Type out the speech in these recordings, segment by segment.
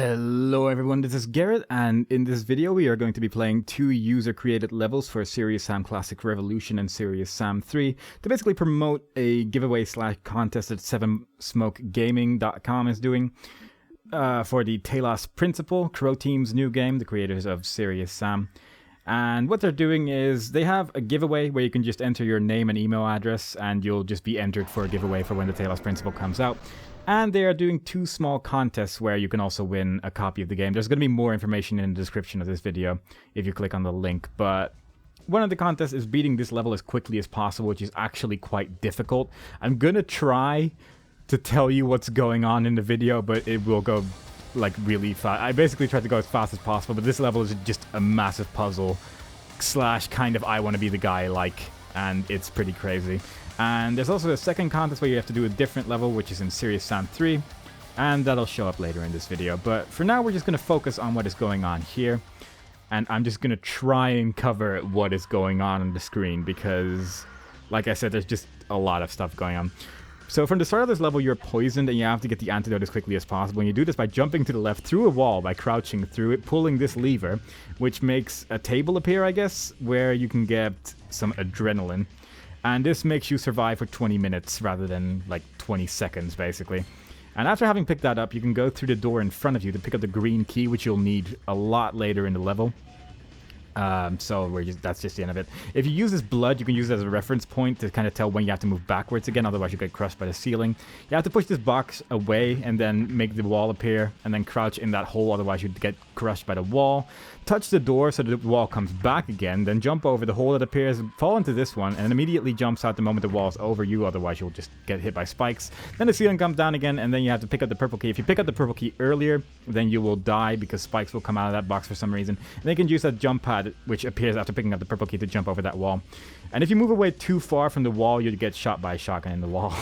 Hello everyone, this is Garrett, and in this video we are going to be playing two user-created levels for Serious Sam Classic Revolution and Serious Sam 3 to basically promote a giveaway/contest that 7smokegaming.com is doing for the Talos Principle, Crow Team's new game, the creators of Serious Sam. And what they're doing is they have a giveaway where you can just enter your name and email address and you'll just be entered for a giveaway for when the Talos Principle comes out. And they are doing two small contests where you can also win a copy of the game. There's going to be more information in the description of this video if you click on the link. But one of the contests is beating this level as quickly as possible, which is actually quite difficult. I'm going to try to tell you what's going on in the video, but it will go like really fast. I basically tried to go as fast as possible, but this level is just a massive puzzle / kind of I want to be the guy like, and it's pretty crazy. And there's also a second contest where you have to do a different level, which is in Serious Sam 3, and that'll show up later in this video. But for now, we're just going to focus on what is going on here, and I'm just going to try and cover what is going on the screen, because, like I said, there's just a lot of stuff going on. So from the start of this level, you're poisoned, and you have to get the antidote as quickly as possible. And you do this by jumping to the left through a wall, by crouching through it, pulling this lever, which makes a table appear, I guess, where you can get some adrenaline. And this makes you survive for 20 minutes rather than like 20 seconds, basically. And after having picked that up, you can go through the door in front of you to pick up the green key, which you'll need a lot later in the level. That's just the end of it. If you use this blood, you can use it as a reference point to kind of tell when you have to move backwards again, otherwise you get crushed by the ceiling. You have to push this box away and then make the wall appear, and then crouch in that hole, otherwise you'd get crushed by the wall. Touch the door so the wall comes back again, then jump over the hole that appears, fall into this one, and it immediately jumps out the moment the wall is over you, otherwise you'll just get hit by spikes. Then the ceiling comes down again, and then you have to pick up the purple key. If you pick up the purple key earlier, then you will die because spikes will come out of that box for some reason. And then you can use that jump pad, which appears after picking up the purple key, to jump over that wall. And if you move away too far from the wall, you'd get shot by a shotgun in the wall.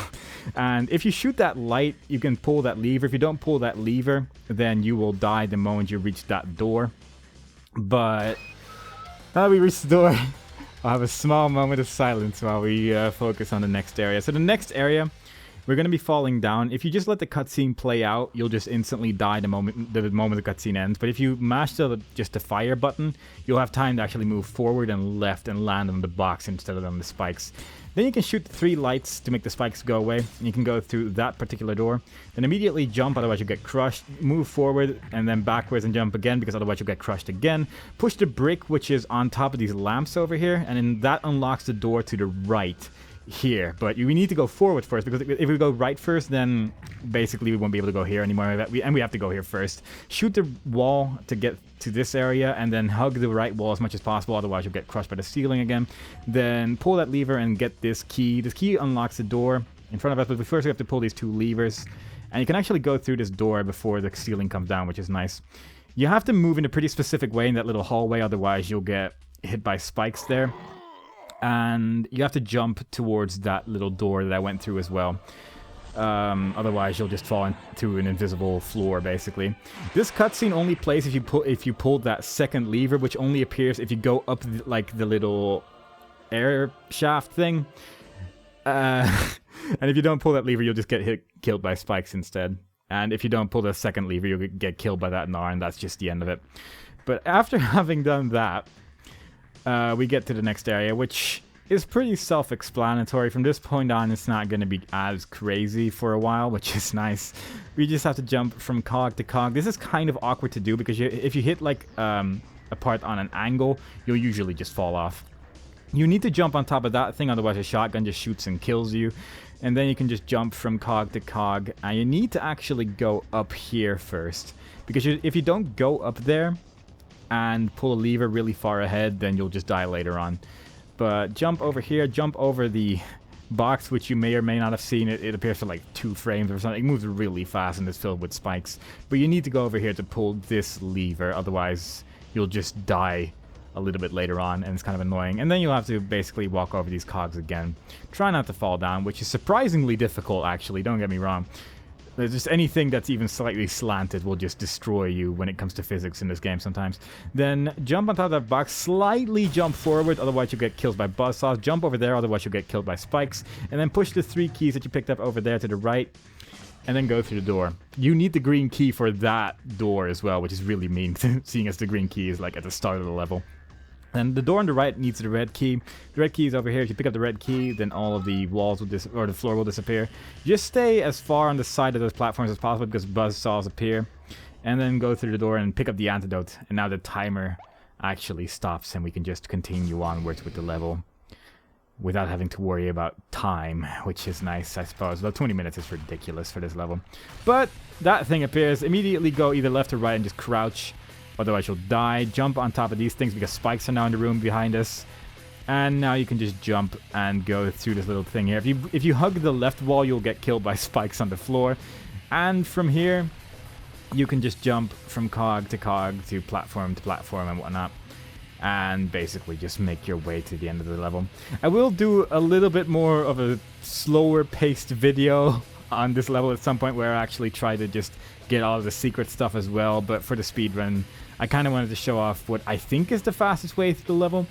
And if you shoot that light, you can pull that lever. If you don't pull that lever, then you will die the moment you reach that door. But now that we reach the door, I'll have a small moment of silence while we focus on the next area. So the next area, we're going to be falling down. If you just let the cutscene play out, you'll just instantly die the moment the cutscene ends. But if you mash just the fire button, you'll have time to actually move forward and left and land on the box instead of on the spikes. Then you can shoot 3 lights to make the spikes go away. And you can go through that particular door. Then immediately jump, otherwise you'll get crushed. Move forward and then backwards and jump again, because otherwise you'll get crushed again. Push the brick, which is on top of these lamps over here, and then that unlocks the door to the right here. But we need to go forward first, because if we go right first, then basically we won't be able to go here anymore, and we have to go here first. Shoot the wall to get to this area, and then hug the right wall as much as possible, otherwise you'll get crushed by the ceiling again. Then pull that lever and get this key. This key unlocks the door in front of us, but first we have to pull these 2 levers, and you can actually go through this door before the ceiling comes down, which is nice. You have to move in a pretty specific way in that little hallway, otherwise you'll get hit by spikes there. And you have to jump towards that little door that I went through as well. Otherwise, you'll just fall into an invisible floor, basically. This cutscene only plays if you pull that second lever, which only appears if you go up the little air shaft thing. And if you don't pull that lever, you'll just get killed by spikes instead. And if you don't pull the second lever, you'll get killed by that Gnar, and that's just the end of it. But after having done that, we get to the next area, which is pretty self-explanatory. From this point on, it's not going to be as crazy for a while, which is nice. We just have to jump from cog to cog. This is kind of awkward to do, because if you hit like a part on an angle, you'll usually just fall off. You need to jump on top of that thing, otherwise a shotgun just shoots and kills you. And then you can just jump from cog to cog. And you need to actually go up here first, because if you don't go up there and pull a lever really far ahead, then you'll just die later on. But jump over here, jump over the box, which you may or may not have seen. It appears for like 2 frames or something. It moves really fast and it's filled with spikes. But you need to go over here to pull this lever, otherwise you'll just die a little bit later on, and it's kind of annoying. And then you'll have to basically walk over these cogs again. Try not to fall down, which is surprisingly difficult, actually, don't get me wrong. There's just anything that's even slightly slanted will just destroy you when it comes to physics in this game sometimes. Then jump on top of that box, slightly jump forward, otherwise you'll get killed by buzzsaws. Jump over there, otherwise you'll get killed by spikes. And then push the 3 keys that you picked up over there to the right. and then go through the door. You need the green key for that door as well, which is really mean, seeing as the green key is like at the start of the level. And the door on the right needs the red key. The red key is over here. If you pick up the red key, then all of the walls will or the floor will disappear. Just stay as far on the side of those platforms as possible because buzzsaws appear. And then go through the door and pick up the antidote. And now the timer actually stops and we can just continue onwards with the level without having to worry about time, which is nice, I suppose. Though 20 minutes is ridiculous for this level. But that thing appears. Immediately go either left or right and just crouch. Otherwise you'll die. Jump on top of these things because spikes are now in the room behind us. And now you can just jump and go through this little thing here. If you hug the left wall, you'll get killed by spikes on the floor. And from here, you can just jump from cog to platform and whatnot. And basically just make your way to the end of the level. I will do a little bit more of a slower paced video on this level at some point where I actually try to just get all of the secret stuff as well. But for the speedrun, I kind of wanted to show off what I think is the fastest way through the level.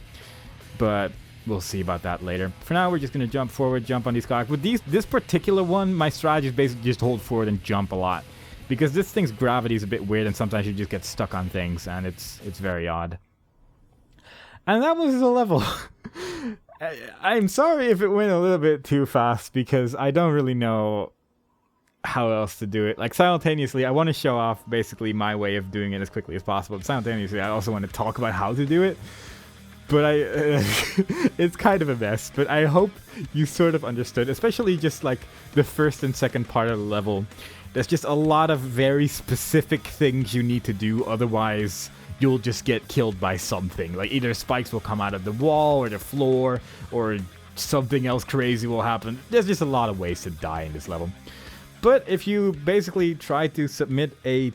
But we'll see about that later. For now, we're just going to jump forward, jump on these cogs. With this particular one, my strategy is basically just hold forward and jump a lot. Because this thing's gravity is a bit weird and sometimes you just get stuck on things and it's very odd. And that was the level. I'm sorry if it went a little bit too fast because I don't really know how else to do it. Like simultaneously, I want to show off basically my way of doing it as quickly as possible. But simultaneously, I also want to talk about how to do it. But it's kind of a mess. But I hope you sort of understood, especially just like the first and second part of the level. There's just a lot of very specific things you need to do, otherwise you'll just get killed by something. Like either spikes will come out of the wall or the floor, or something else crazy will happen. There's just a lot of ways to die in this level. But if you basically try to submit a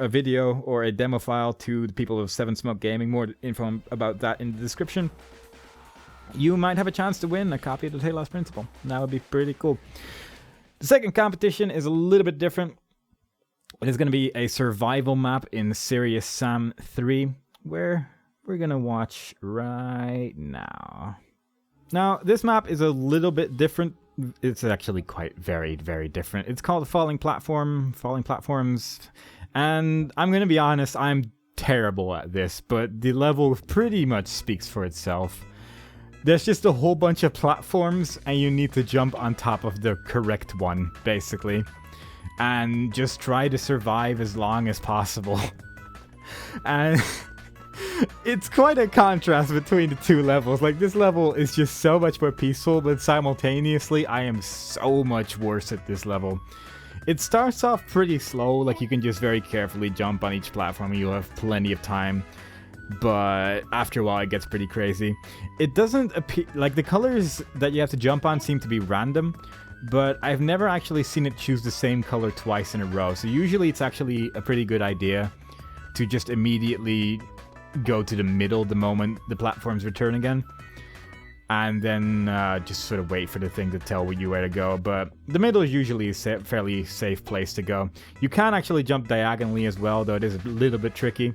video or a demo file to the people of 7 Smoke Gaming, more info about that in the description, you might have a chance to win a copy of the Talos Principle. That would be pretty cool. The second competition is a little bit different. It is going to be a survival map in Serious Sam 3, where we're going to watch right now. Now, this map is a little bit different. It's actually quite very, very different. It's called Falling Platforms. And I'm going to be honest, I'm terrible at this, but the level pretty much speaks for itself. There's just a whole bunch of platforms, and you need to jump on top of the correct one, basically. And just try to survive as long as possible. And it's quite a contrast between the two levels. Like, this level is just so much more peaceful, but simultaneously, I am so much worse at this level. It starts off pretty slow, like you can just very carefully jump on each platform and you'll have plenty of time. But after a while it gets pretty crazy. It doesn't appear like the colors that you have to jump on seem to be random, but I've never actually seen it choose the same color twice in a row. So usually it's actually a pretty good idea to just immediately go to the middle the moment the platforms return again, and then just sort of wait for the thing to tell you where to go. But the middle is usually a fairly safe place to go. You can actually jump diagonally as well, though it is a little bit tricky.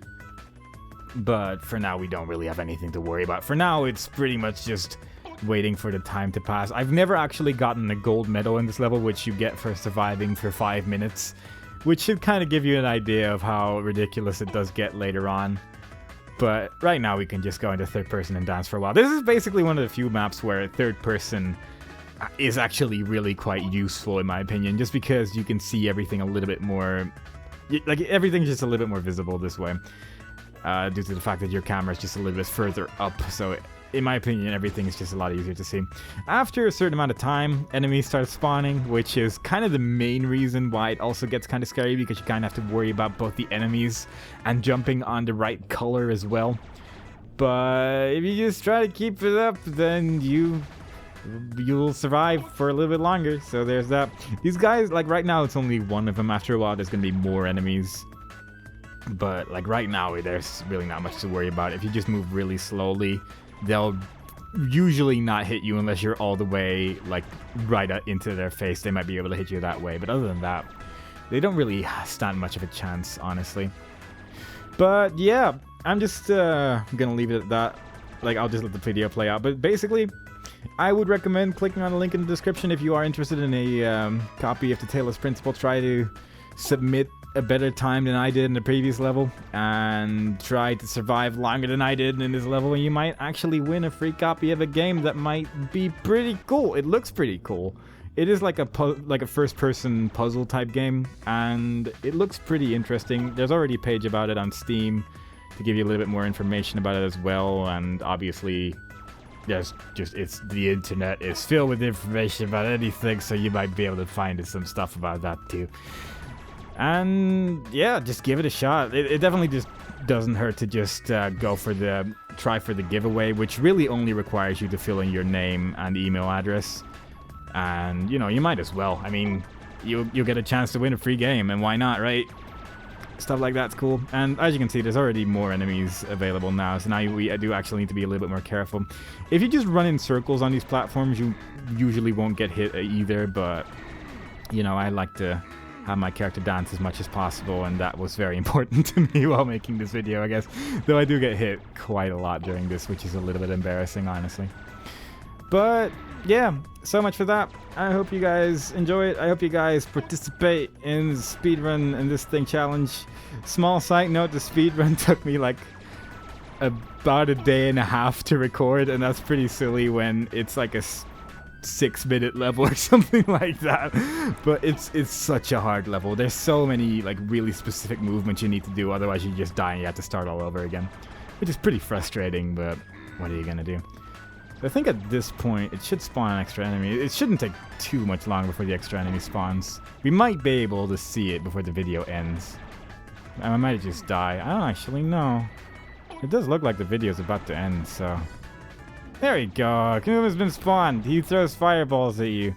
But for now, we don't really have anything to worry about. For now, it's pretty much just waiting for the time to pass. I've never actually gotten a gold medal in this level, which you get for surviving for 5 minutes, which should kind of give you an idea of how ridiculous it does get later on. But right now, we can just go into third person and dance for a while. This is basically one of the few maps where third person is actually really quite useful, in my opinion, just because you can see everything a little bit more... Like, everything's just a little bit more visible this way. Due to the fact that your camera is just a little bit further up, so in my opinion, everything is just a lot easier to see. After a certain amount of time, enemies start spawning, which is kind of the main reason why it also gets kind of scary, because you kind of have to worry about both the enemies and jumping on the right color as well. But if you just try to keep it up, then you'll survive for a little bit longer, so there's that. These guys, like right now, it's only one of them. After a while, there's going to be more enemies. But like right now, there's really not much to worry about. If you just move really slowly, they'll usually not hit you unless you're all the way like right into their face. They might be able to hit you that way, but other than that, they don't really stand much of a chance, honestly. But yeah, I'm just gonna leave it at that. Like, I'll just let the video play out. But basically, I would recommend clicking on the link in the description if you are interested in a copy of the Taylor's Principle. Try to submit a better time than I did in the previous level, and try to survive longer than I did in this level, and you might actually win a free copy of a game that might be pretty cool. It looks pretty cool. It is like a first-person puzzle type game, and it looks pretty interesting. There's already a page about it on Steam to give you a little bit more information about it as well, and obviously there's the internet is filled with information about anything, so you might be able to find some stuff about that too. And yeah, just give it a shot. It definitely just doesn't hurt to just try for the giveaway, which really only requires you to fill in your name and email address. And, you know, you might as well. I mean, you'll get a chance to win a free game, and why not, right? Stuff like that's cool. And as you can see, there's already more enemies available now, so now I do actually need to be a little bit more careful. If you just run in circles on these platforms, you usually won't get hit either, but, you know, I like to have my character dance as much as possible, and that was very important to me while making this video, I guess. Though I do get hit quite a lot during this, which is a little bit embarrassing, honestly. But yeah, so much for that. I hope you guys enjoy it. I hope you guys participate in the speedrun and this thing challenge. Small side note, the speedrun took me like about a day and a half to record, and that's pretty silly when it's like a 6-minute level or something like that. But it's such a hard level. There's so many like really specific movements you need to do, otherwise you just die and you have to start all over again, which is pretty frustrating, but what are you gonna do? I think at this point, it should spawn an extra enemy. It shouldn't take too much long before the extra enemy spawns. We might be able to see it before the video ends. I might just die. I don't actually know. It does look like the video's about to end, so... There we go. Kuma's been spawned. He throws fireballs at you.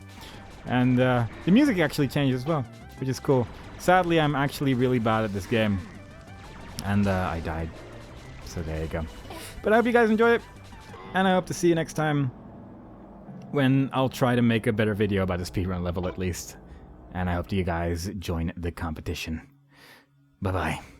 And the music actually changes as well, which is cool. Sadly, I'm actually really bad at this game. And I died. So there you go. But I hope you guys enjoy it. And I hope to see you next time, when I'll try to make a better video about the speedrun level at least. And I hope you guys join the competition. Bye-bye.